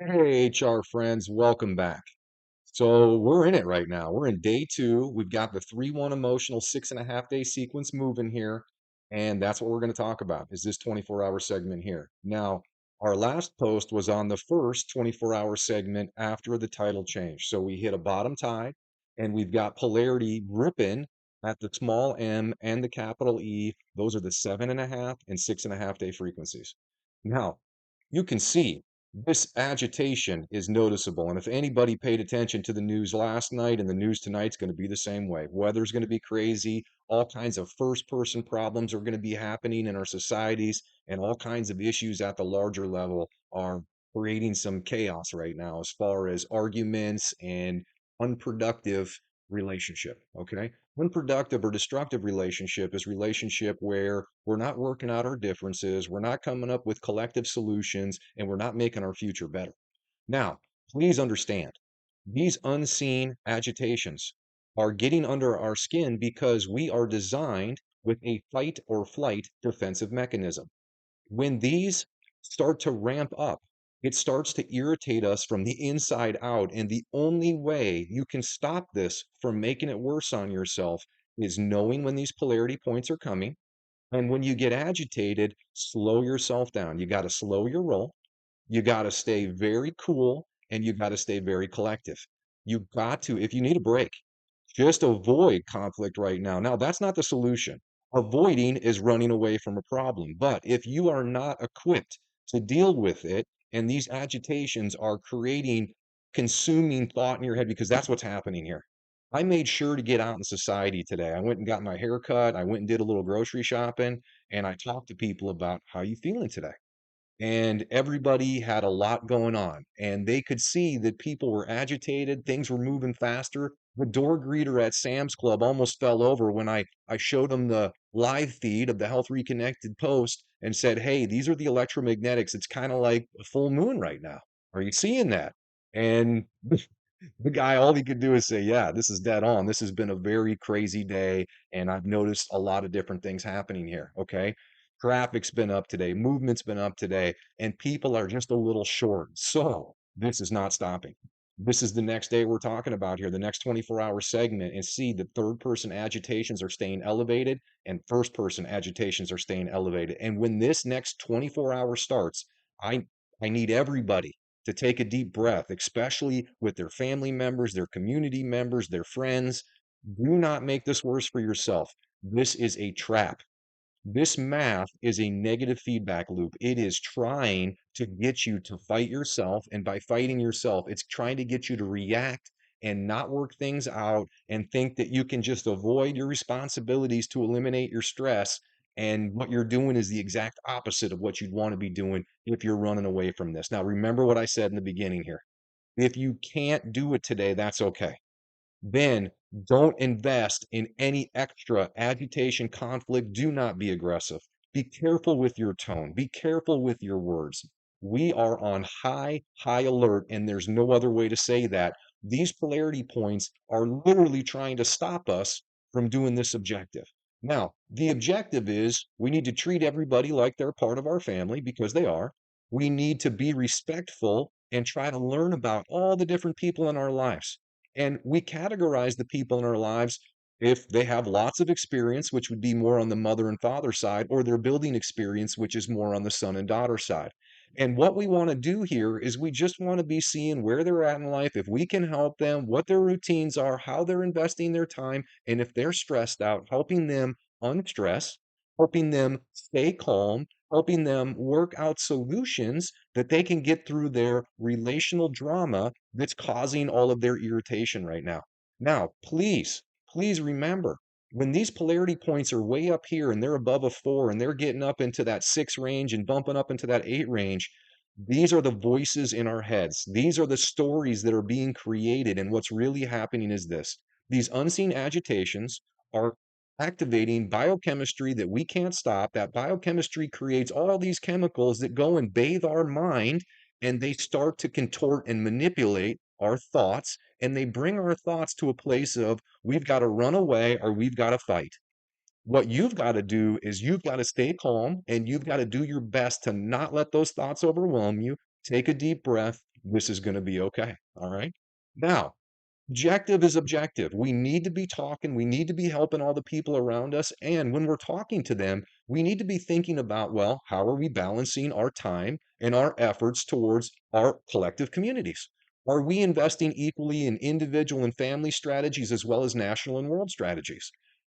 Hey, HR friends, welcome back. So we're in it right now. We're in day two. We've got the 3-1 emotional 6.5 day sequence moving here. And that's what we're going to talk about is this 24-hour segment here. Now, our last post was on the first 24-hour segment after the title change. So we hit a bottom tide and we've got polarity ripping at the small m and the capital E. Those are the 7.5 and 6.5 day frequencies. Now, you can see this agitation is noticeable. And if anybody paid attention to the news last night and the news tonight's going to be the same way. Weather's going to be crazy. All kinds of first person problems are going to be happening in our societies, and all kinds of issues at the larger level are creating some chaos right now as far as arguments and unproductive relationship. Okay. Unproductive or destructive relationship is relationship where we're not working out our differences, we're not coming up with collective solutions, and we're not making our future better. Now, please understand, these unseen agitations are getting under our skin because we are designed with a fight or flight defensive mechanism. When these start to ramp up, it starts to irritate us from the inside out. And the only way you can stop this from making it worse on yourself is knowing when these polarity points are coming. And when you get agitated, slow yourself down. You got to slow your roll. You got to stay very cool and you got to stay very collective. You got to, if you need a break, just avoid conflict right now. Now, that's not the solution. Avoiding is running away from a problem. But if you are not equipped to deal with it, and these agitations are creating consuming thought in your head, because that's what's happening here. I made sure to get out in society today. I went and got my hair cut. I went and did a little grocery shopping, and I talked to people about how you feeling today, and everybody had a lot going on and they could see that people were agitated, things were moving faster. The door greeter at Sam's Club almost fell over when I showed him the live feed of the Health Reconnected post and said, hey, these are the electromagnetics. It's kind of like a full moon right now. Are you seeing that? And the guy, all he could do is say, yeah, this is dead on. This has been a very crazy day and I've noticed a lot of different things happening here. Okay, traffic's been up today, movement's been up today, and people are just a little short. So this is not stopping. This is the next day we're talking about here, the next 24-hour segment, and see that third person agitations are staying elevated and first person agitations are staying elevated. And when this next 24 hours starts, I I need everybody to take a deep breath, especially with their family members, their community members, their friends. Do not make this worse for yourself. This is a trap. This math is a negative feedback loop. It is trying to get you to fight yourself. And by fighting yourself, it's trying to get you to react and not work things out and think that you can just avoid your responsibilities to eliminate your stress. And what you're doing is the exact opposite of what you'd want to be doing if you're running away from this. Now, remember what I said in the beginning here. If you can't do it today, that's okay. Then don't invest in any extra agitation, conflict. Do not be aggressive. Be careful with your tone. Be careful with your words. We are on high alert, and there's no other way to say that. These polarity points are literally trying to stop us from doing this objective. Now, the objective is we need to treat everybody like they're part of our family because they are. We need to be respectful and try to learn about all the different people in our lives, and we categorize the people in our lives if they have lots of experience, which would be more on the mother and father side, or their building experience, which is more on the son and daughter side. And what we want to do here is we just want to be seeing where they're at in life, if we can help them, what their routines are, how they're investing their time, and if they're stressed out, helping them unstress, helping them stay calm, helping them work out solutions that they can get through their relational drama that's causing all of their irritation right now. Now, please remember, when these polarity points are way up here and they're above a 4 and they're getting up into that 6 range and bumping up into that 8 range, these are the voices in our heads. These are the stories that are being created. And what's really happening is this: these unseen agitations are activating biochemistry that we can't stop. That biochemistry creates all these chemicals that go and bathe our mind, and they start to contort and manipulate our thoughts, and they bring our thoughts to a place of we've got to run away or we've got to fight. What you've got to do is you've got to stay calm and you've got to do your best to not let those thoughts overwhelm you. Take a deep breath. This is going to be okay. All right. Now, objective is objective. We need to be talking, we need to be helping all the people around us. And when we're talking to them, we need to be thinking about, well, how are we balancing our time and our efforts towards our collective communities? Are we investing equally in individual and family strategies as well as national and world strategies?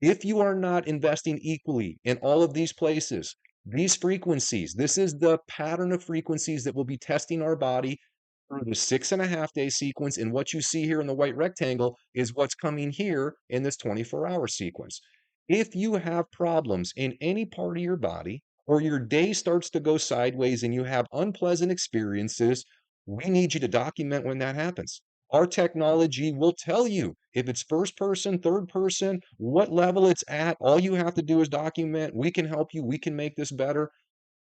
If you are not investing equally in all of these places, these frequencies, this is the pattern of frequencies that will be testing our body through the 6.5 day sequence. And what you see here in the white rectangle is what's coming here in this 24-hour sequence. If you have problems in any part of your body, or your day starts to go sideways and you have unpleasant experiences, we need you to document when that happens. Our technology will tell you if it's first person, third person, what level it's at. All you have to do is document. We can help you. We can make this better.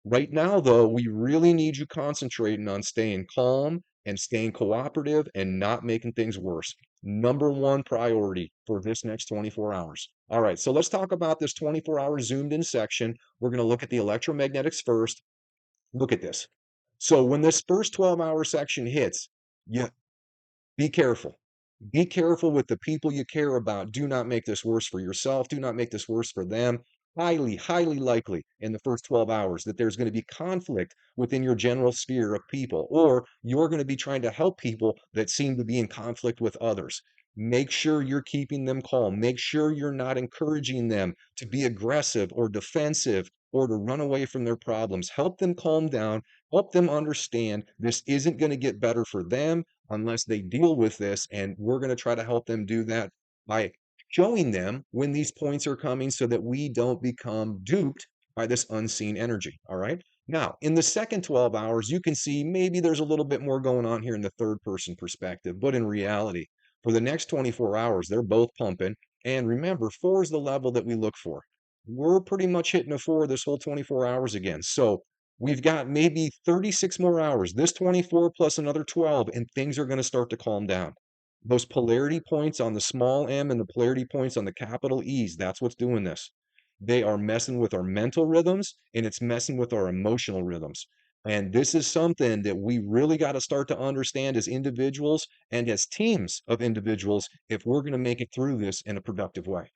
Right now, though, we really need you concentrating on staying calm and staying cooperative and not making things worse. Number one priority for this next 24 hours. All right, so let's talk about this 24-hour zoomed in section. We're going to look at the electromagnetics first. Look at this. So when this first 12-hour section hits, you be careful. Be careful with the people you care about. Do not make this worse for yourself. Do not make this worse for them. Highly, highly likely in the first 12 hours that there's going to be conflict within your general sphere of people, or you're going to be trying to help people that seem to be in conflict with others. Make sure you're keeping them calm. Make sure you're not encouraging them to be aggressive or defensive or to run away from their problems. Help them calm down. Help them understand this isn't going to get better for them unless they deal with this. And we're going to try to help them do that by showing them when these points are coming so that we don't become duped by this unseen energy. All right. Now, in the second 12 hours, you can see maybe there's a little bit more going on here in the third person perspective, but in reality, for the next 24 hours, they're both pumping. And remember, 4 is the level that we look for. We're pretty much hitting a 4 this whole 24 hours again. So we've got maybe 36 more hours, this 24 plus another 12, and things are going to start to calm down. Those polarity points on the small m and the polarity points on the capital E's, that's what's doing this. They are messing with our mental rhythms and it's messing with our emotional rhythms. And this is something that we really got to start to understand as individuals and as teams of individuals if we're going to make it through this in a productive way.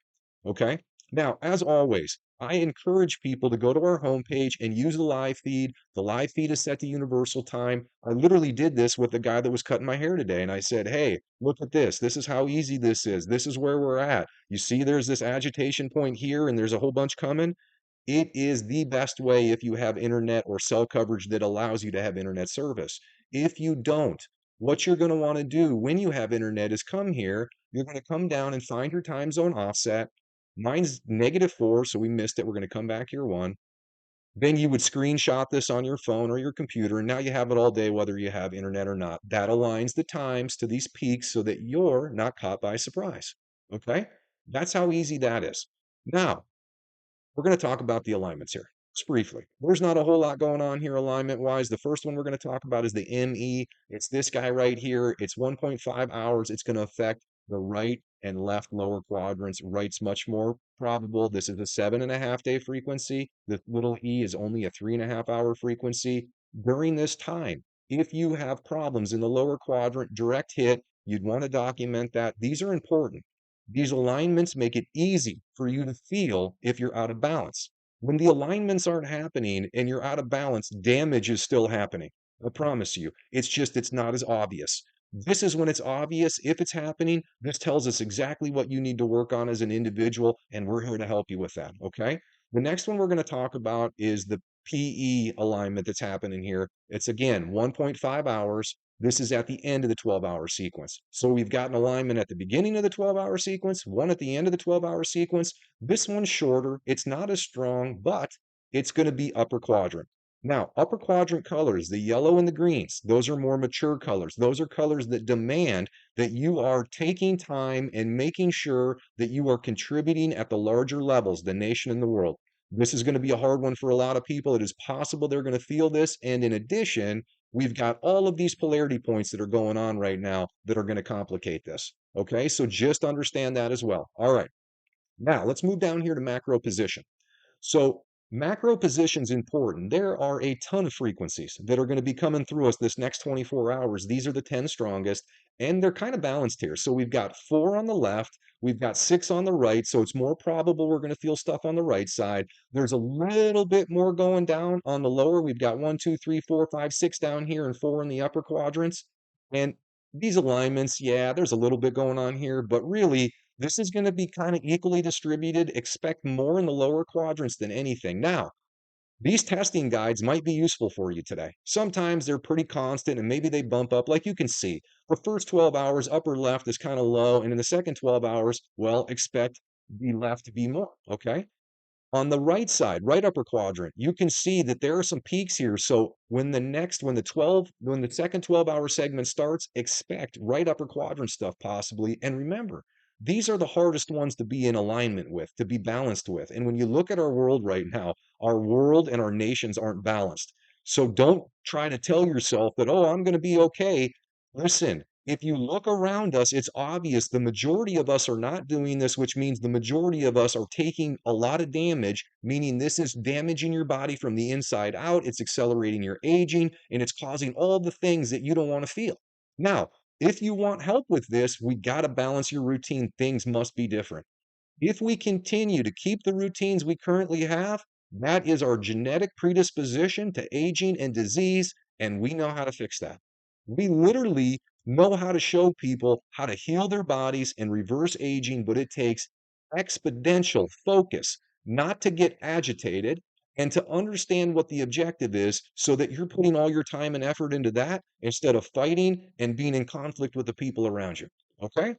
Okay. Now, as always, I encourage people to go to our homepage and use the live feed. The live feed is set to universal time. I literally did this with the guy that was cutting my hair today. And I said, hey, look at this. This is how easy this is. This is where we're at. You see, there's this agitation point here, and there's a whole bunch coming. It is the best way if you have internet or cell coverage that allows you to have internet service. If you don't, what you're going to want to do when you have internet is come here. You're going to come down and find your time zone offset. Mine's -4, so we missed it. We're going to come back here 1. Then you would screenshot this on your phone or your computer, and now you have it all day, whether you have internet or not. That aligns the times to these peaks so that you're not caught by surprise. Okay? That's how easy that is. Now, we're going to talk about the alignments here just briefly. There's not a whole lot going on here alignment wise. The first one we're going to talk about is the ME. It's this guy right here. It's 1.5 hours. It's going to affect the right and left lower quadrants. Right's much more probable. This is a 7.5 day frequency. The little e is only a 3.5 hour frequency. During this time, if you have problems in the lower quadrant, direct hit, you'd want to document that. These are important. These alignments make it easy for you to feel if you're out of balance. When the alignments aren't happening and you're out of balance, damage is still happening. I promise you. It's not as obvious. This is when it's obvious. If it's happening, this tells us exactly what you need to work on as an individual, and we're here to help you with that. Okay. The next one we're going to talk about is the PE alignment that's happening here. It's again 1.5 hours. This is at the end of the 12-hour sequence. So we've got an alignment at the beginning of the 12-hour sequence, one at the end of the 12-hour sequence. This one's shorter. It's not as strong, but it's going to be upper quadrant. Now, upper quadrant colors, the yellow and the greens, those are more mature colors. Those are colors that demand that you are taking time and making sure that you are contributing at the larger levels, the nation and the world. This is going to be a hard one for a lot of people. It is possible they're going to feel this. And in addition, we've got all of these polarity points that are going on right now that are going to complicate this. Okay, so just understand that as well. All right, now let's move down here to macro position. So Macro position's important. There are a ton of frequencies that are going to be coming through us this next 24 hours. These are the 10 strongest, and they're kind of balanced here. So we've got 4 on the left, we've got 6 on the right, so it's more probable we're going to feel stuff on the right side. There's a little bit more going down on the lower. We've got 1, 2, 3, 4, 5, 6 down here and 4 in the upper quadrants. And these alignments, yeah, there's a little bit going on here, but really this is going to be kind of equally distributed. Expect more in the lower quadrants than anything. Now, these testing guides might be useful for you today. Sometimes they're pretty constant and maybe they bump up like you can see. The first 12 hours, upper left is kind of low. And in the second 12 hours, well, expect the left to be more, okay? On the right side, right upper quadrant, you can see that there are some peaks here. So when the second 12-hour segment starts, expect right upper quadrant stuff possibly. And remember, these are the hardest ones to be in alignment with, to be balanced with. And when you look at our world right now, our world and our nations aren't balanced. So don't try to tell yourself that, oh, I'm going to be okay. Listen, if you look around us, it's obvious the majority of us are not doing this, which means the majority of us are taking a lot of damage, meaning this is damaging your body from the inside out. It's accelerating your aging and it's causing all the things that you don't want to feel. Now, if you want help with this, we got to balance your routine. Things must be different. If we continue to keep the routines we currently have, that is our genetic predisposition to aging and disease, and we know how to fix that. We literally know how to show people how to heal their bodies and reverse aging, but it takes exponential focus not to get agitated and to understand what the objective is so that you're putting all your time and effort into that instead of fighting and being in conflict with the people around you. Okay?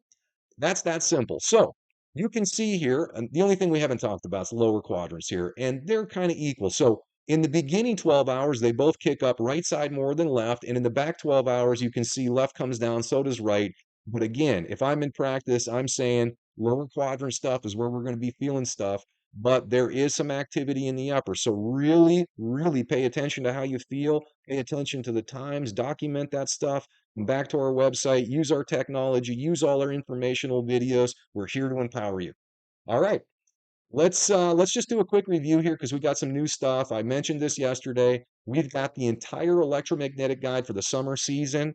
That's that simple. So you can see here, and the only thing we haven't talked about is the lower quadrants here, and they're kind of equal. So in the beginning 12 hours, they both kick up right side more than left. And in the back 12 hours, you can see left comes down, so does right. But again, if I'm in practice, I'm saying lower quadrant stuff is where we're going to be feeling stuff. But there is some activity in the upper. So really, really pay attention to how you feel. Pay attention to the times. Document that stuff. Come back to our website, use our technology, use all our informational videos. We're here to empower you. All right. Let's just do a quick review here because we got some new stuff. I mentioned this yesterday. We've got the entire electromagnetic guide for the summer season.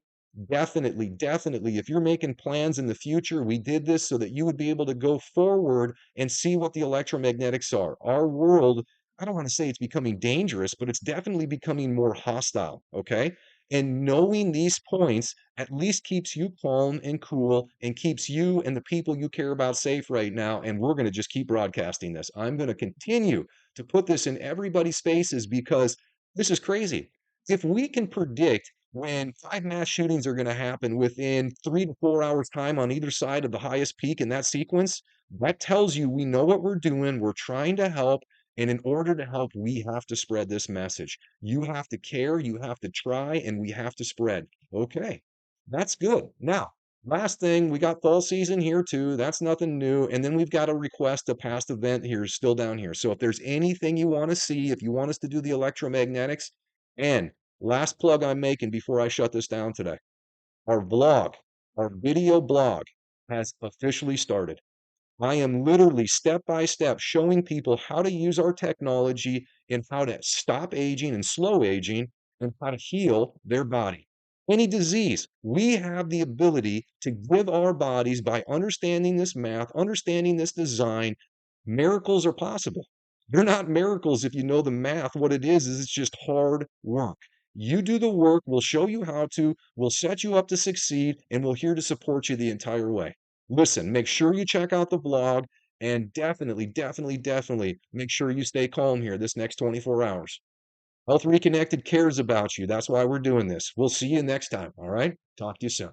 Definitely, definitely. If you're making plans in the future, we did this so that you would be able to go forward and see what the electromagnetics are. Our world, I don't want to say it's becoming dangerous, but it's definitely becoming more hostile. Okay. And knowing these points at least keeps you calm and cool and keeps you and the people you care about safe right now. And we're going to just keep broadcasting this. I'm going to continue to put this in everybody's faces because this is crazy. If we can predict when 5 mass shootings are going to happen within 3 to 4 hours time on either side of the highest peak in that sequence, that tells you we know what we're doing. We're trying to help. And in order to help, we have to spread this message. You have to care, you have to try, and we have to spread. Okay, that's good. Now, last thing, we got fall season here too. That's nothing new. And then we've got a request, a past event here, still down here. So if there's anything you want to see, if you want us to do the electromagnetics, and last plug I'm making before I shut this down today, our vlog, our video blog has officially started. I am literally step by step showing people how to use our technology and how to stop aging and slow aging and how to heal their body. Any disease, we have the ability to give our bodies by understanding this math, understanding this design. Miracles are possible. They're not miracles if you know the math. What it is it's just hard work. You do the work, we'll show you how to, we'll set you up to succeed, and we're here to support you the entire way. Listen, make sure you check out the blog and definitely, definitely, definitely make sure you stay calm here this next 24 hours. Health Reconnected cares about you. That's why we're doing this. We'll see you next time. All right. Talk to you soon.